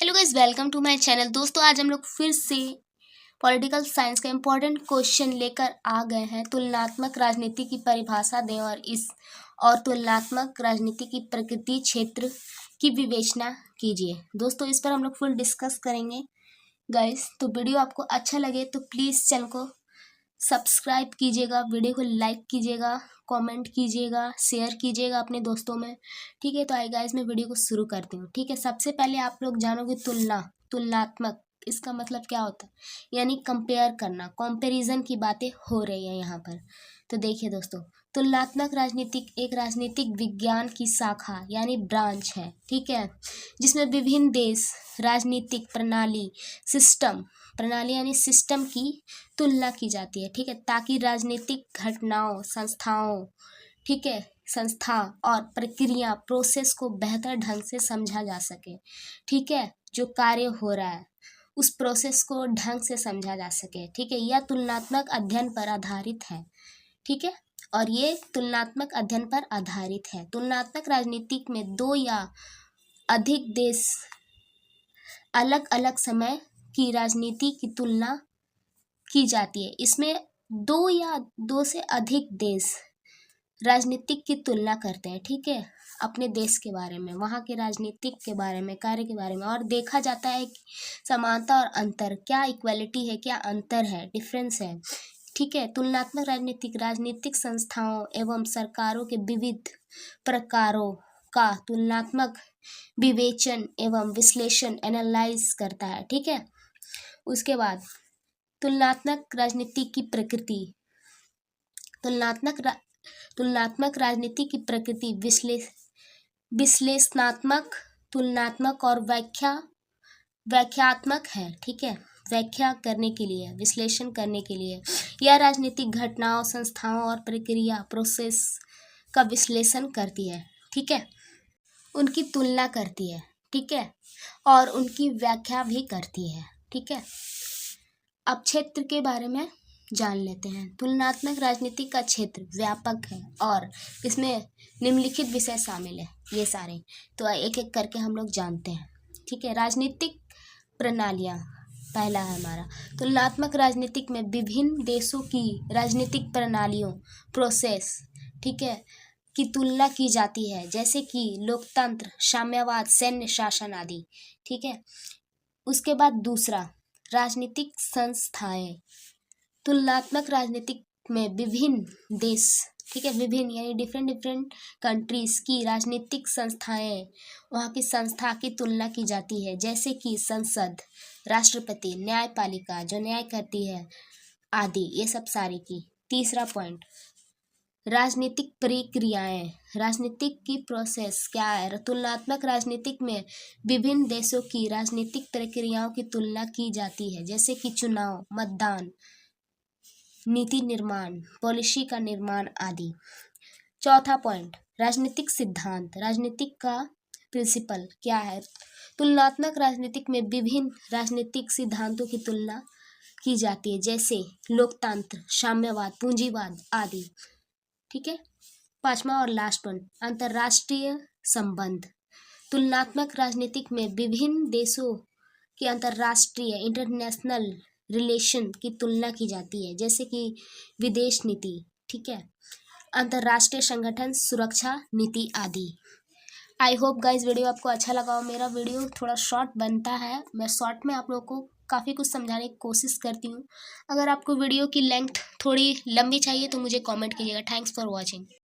Hello guys, welcome to my channel. दोस्तों, आज हम लोग फिर से पॉलिटिकल साइंस का इम्पोर्टेंट क्वेश्चन लेकर आ गए हैं। तुलनात्मक राजनीति की परिभाषा दें और तुलनात्मक राजनीति की प्रकृति क्षेत्र की विवेचना कीजिए। दोस्तों, इस पर हम लोग फुल डिस्कस करेंगे गाइस। तो वीडियो आपको अच्छा लगे तो प्लीज़ चैनल को सब्सक्राइब कीजिएगा, वीडियो को लाइक कीजिएगा, कमेंट कीजिएगा, शेयर कीजिएगा अपने दोस्तों में। ठीक है, तो आइए गाइस, मैं वीडियो को शुरू करती हूँ। ठीक है, सबसे पहले आप लोग जानोगे तुलनात्मक इसका मतलब क्या होता है, यानी कंपेयर करना, कंपैरिजन की बातें हो रही है यहाँ पर। तो देखिए दोस्तों, तुलनात्मक राजनीतिक एक राजनीतिक विज्ञान की शाखा यानी ब्रांच है। ठीक है, जिसमें विभिन्न देश, राजनीतिक प्रणाली यानी सिस्टम की तुलना की जाती है। ठीक है, ताकि राजनीतिक घटनाओं, संस्था और प्रक्रिया प्रोसेस को बेहतर ढंग से समझा जा सके। ठीक है, जो कार्य हो रहा है उस प्रोसेस को ढंग से समझा जा सके। ठीक है, यह तुलनात्मक अध्ययन पर आधारित है। ठीक है, और ये तुलनात्मक अध्ययन पर आधारित है। तुलनात्मक राजनीतिक में दो या अधिक देश अलग अलग समय की राजनीति की तुलना की जाती है। इसमें दो से अधिक देश राजनीतिक की तुलना करते हैं। ठीक है, अपने देश के बारे में, वहाँ के राजनीतिक के बारे में, कार्य के बारे में, और देखा जाता है कि समानता और अंतर, क्या इक्वलिटी है, क्या अंतर है, डिफरेंस है। ठीक है, तुलनात्मक राजनीतिक संस्थाओं एवं सरकारों के विविध प्रकारों का तुलनात्मक विवेचन एवं विश्लेषण एनालाइज करता है। ठीक है, उसके बाद तुलनात्मक राजनीति की प्रकृति, तुलनात्मक राजनीति की प्रकृति विश्लेषणात्मक, तुलनात्मक और व्याख्यात्मक है। ठीक है, व्याख्या करने के लिए, विश्लेषण करने के लिए यह राजनीतिक घटनाओं, संस्थाओं और प्रक्रिया प्रोसेस का विश्लेषण करती है। ठीक है, उनकी तुलना करती है। ठीक है, और उनकी व्याख्या भी करती है। ठीक है, अब क्षेत्र के बारे में जान लेते हैं। तुलनात्मक राजनीति का क्षेत्र व्यापक है और इसमें निम्नलिखित विषय शामिल है, ये सारे। तो एक एक करके हम लोग जानते हैं। ठीक है, राजनीतिक प्रणालियाँ पहला है हमारा। तुलनात्मक राजनीतिक में विभिन्न देशों की राजनीतिक प्रणालियों, प्रोसेस, ठीक है, की तुलना की जाती है, जैसे कि लोकतंत्र, साम्यवाद, सैन्य शासन आदि। ठीक है, उसके बाद दूसरा, राजनीतिक संस्थाएं। तुलनात्मक राजनीतिक में विभिन्न देश, ठीक है, विभिन्न यानी डिफरेंट कंट्रीज की राजनीतिक संस्थाएं, वहाँ की संस्था की तुलना की जाती है, जैसे कि संसद, राष्ट्रपति, न्यायपालिका जो न्याय करती है आदि, ये सब सारी की। तीसरा पॉइंट, राजनीतिक प्रक्रियाएं, राजनीतिक की प्रोसेस क्या है। तुलनात्मक राजनीतिक में विभिन्न देशों की राजनीतिक प्रक्रियाओं की तुलना की जाती है, जैसे कि चुनाव, मतदान, नीति निर्माण, पॉलिसी का निर्माण आदि। चौथा पॉइंट, राजनीतिक सिद्धांत, राजनीतिक का प्रिंसिपल क्या है। तुलनात्मक राजनीतिक में विभिन्न राजनीतिक सिद्धांतों की तुलना की जाती है, जैसे लोकतंत्र, साम्यवाद, पूंजीवाद आदि। ठीक है, पांचवा और लास्ट पॉइंट, अंतर्राष्ट्रीय संबंध। तुलनात्मक राजनीतिक में विभिन्न देशों के अंतर्राष्ट्रीय, इंटरनेशनल रिलेशन की तुलना की जाती है, जैसे कि विदेश नीति, ठीक है, अंतर्राष्ट्रीय संगठन, सुरक्षा नीति आदि। आई होप गाइस वीडियो आपको अच्छा लगा हो। मेरा वीडियो थोड़ा शॉर्ट बनता है, मैं शॉर्ट में आप लोगों को काफ़ी कुछ समझाने की कोशिश करती हूँ। अगर आपको वीडियो की लेंथ थोड़ी लंबी चाहिए तो मुझे कमेंट कीजिएगा। Thanks for watching.